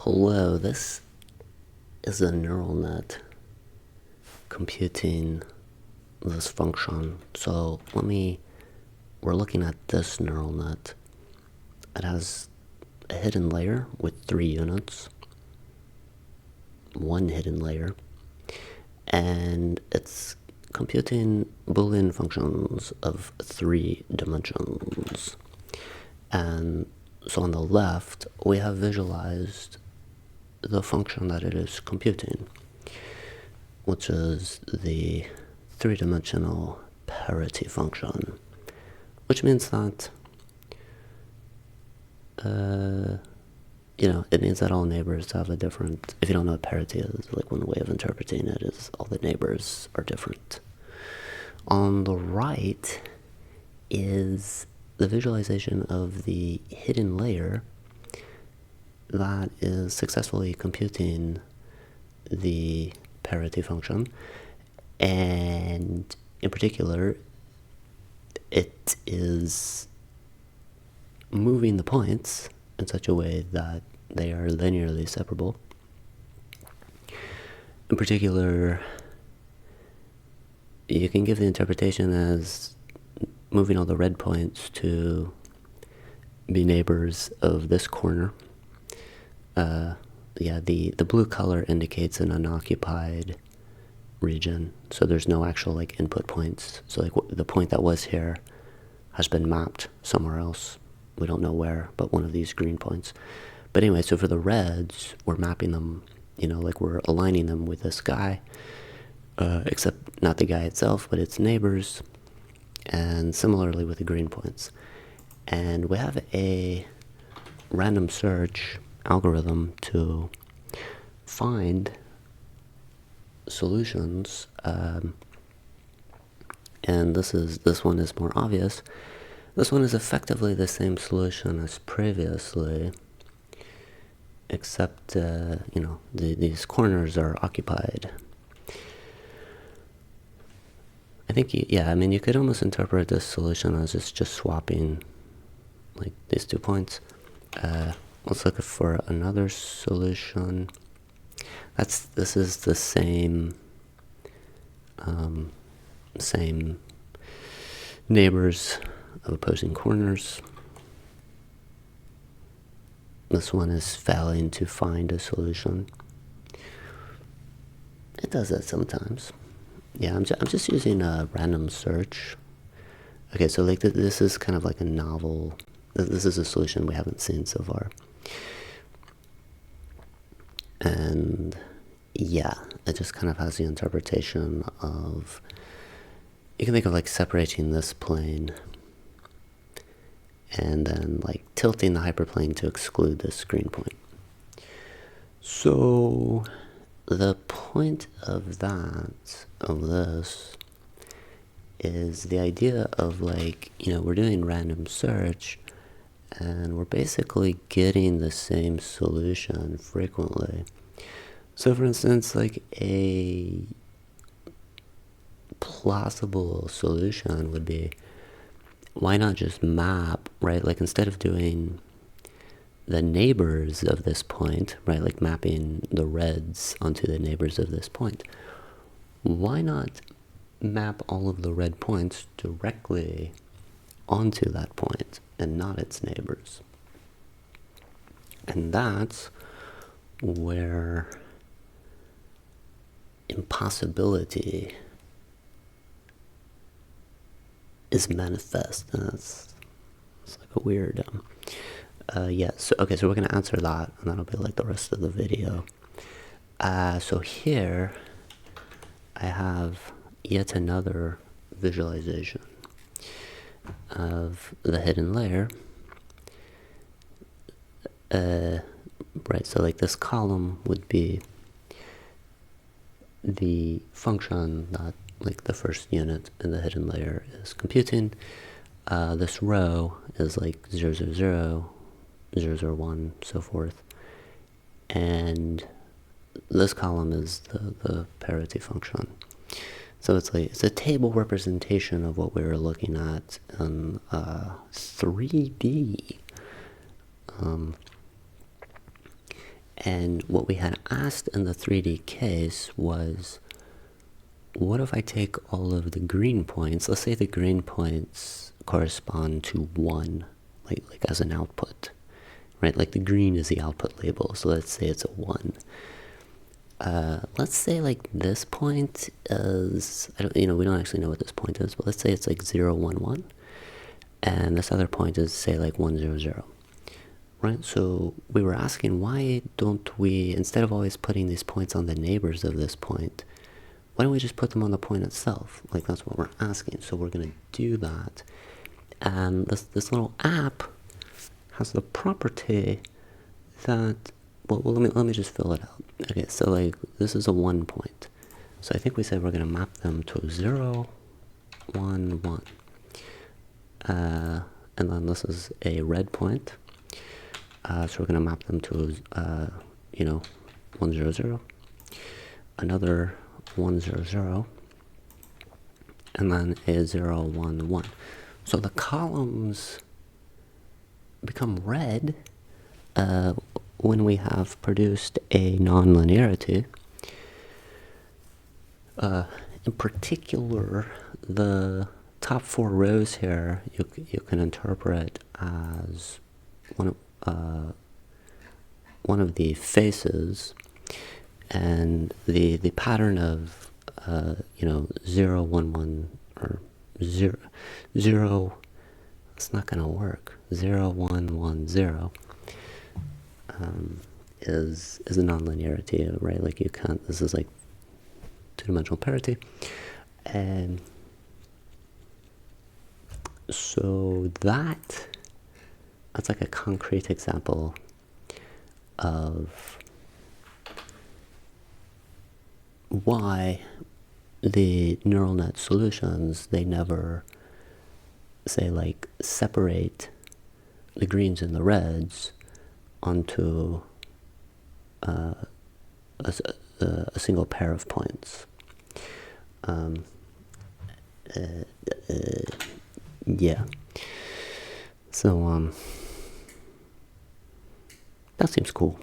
Hello, this is a neural net computing this function. So we're looking at this neural net. It has a hidden layer with 3 units, one hidden layer, and it's computing Boolean functions of 3 dimensions. And so on the left, we have visualized the function that it is computing, which is the 3-dimensional parity function, which means that it means that all neighbors have a different, if you don't know what parity is, like one way of interpreting it is all the neighbors are different. On the right is the visualization of the hidden layer that is successfully computing the parity function, and in particular it is moving the points in such a way that they are linearly separable. In particular, you can give the interpretation as moving all the red points to be neighbors of this corner. The blue color indicates an unoccupied region, so there's no actual input points. So the point that was here has been mapped somewhere else. We don't know where, but one of these green points. But anyway, so for the reds, we're mapping them, we're aligning them with this guy, except not the guy itself, but its neighbors, and similarly with the green points. And we have a random search algorithm to find solutions, and this one is more obvious. This one is effectively the same solution as previously, except these corners are occupied. I think you could almost interpret this solution as it's just swapping these 2 points. Let's look for another solution. This is the same neighbors of opposing corners. This one is failing to find a solution. It does that sometimes. Yeah, I'm just using a random search. Okay, so this is kind of like a novel. This is a solution we haven't seen so far. And yeah, it just kind of has the interpretation of, you can think of separating this plane and then tilting the hyperplane to exclude this green point. So the point of this is the idea of we're doing random search and we're basically getting the same solution frequently. So for instance, a plausible solution would be, why not just map, right? Instead of doing the neighbors of this point, right, mapping the reds onto the neighbors of this point, why not map all of the red points directly onto that point and not its neighbors? And that's where impossibility is manifest. And it's a weird so we're going to answer that, and that'll be the rest of the video. So here I have yet another visualization of the hidden layer. Right, so this column would be the function that the first unit in the hidden layer is computing. This row is 0, 0, 0, 0, 0, 1, so forth. And this column is the parity function. So it's a table representation of what we were looking at in 3D. And what we had asked in the 3D case was, what if I take all of the green points? Let's say the green points correspond to 1, like as an output, right? Like the green is the output label, so let's say it's a 1. Let's say like this point is, we don't actually know what this point is, but let's say it's like 0, 1, 1, and this other point is say like 1, 0, 0. Right, so we were asking, why don't we, instead of always putting these points on the neighbors of this point, why don't we just put them on the point itself? Like, that's what we're asking. So we're going to do that. And this little app has the property that, well let me just fill it out. Okay, so like this is a 1 point. So I think we said we're going to map them to 0, 1, 1. And then this is a red point. So we're going to map them to, 1, 0, 0. Another 1, 0, 0. And then a 0, 1, 1. So the columns become red when we have produced a non-linearity. In particular, the top 4 rows here you can interpret as one of the faces, and the pattern of 0, 1, 1, or 0, 0, it's not going to work. 0, 1, 1, 0 is a nonlinearity, right? Like you can't, this is like two-dimensional parity. And so that's like a concrete example of why the neural net solutions, they never say like separate the greens and the reds onto a single pair of points. Yeah. So that seems cool.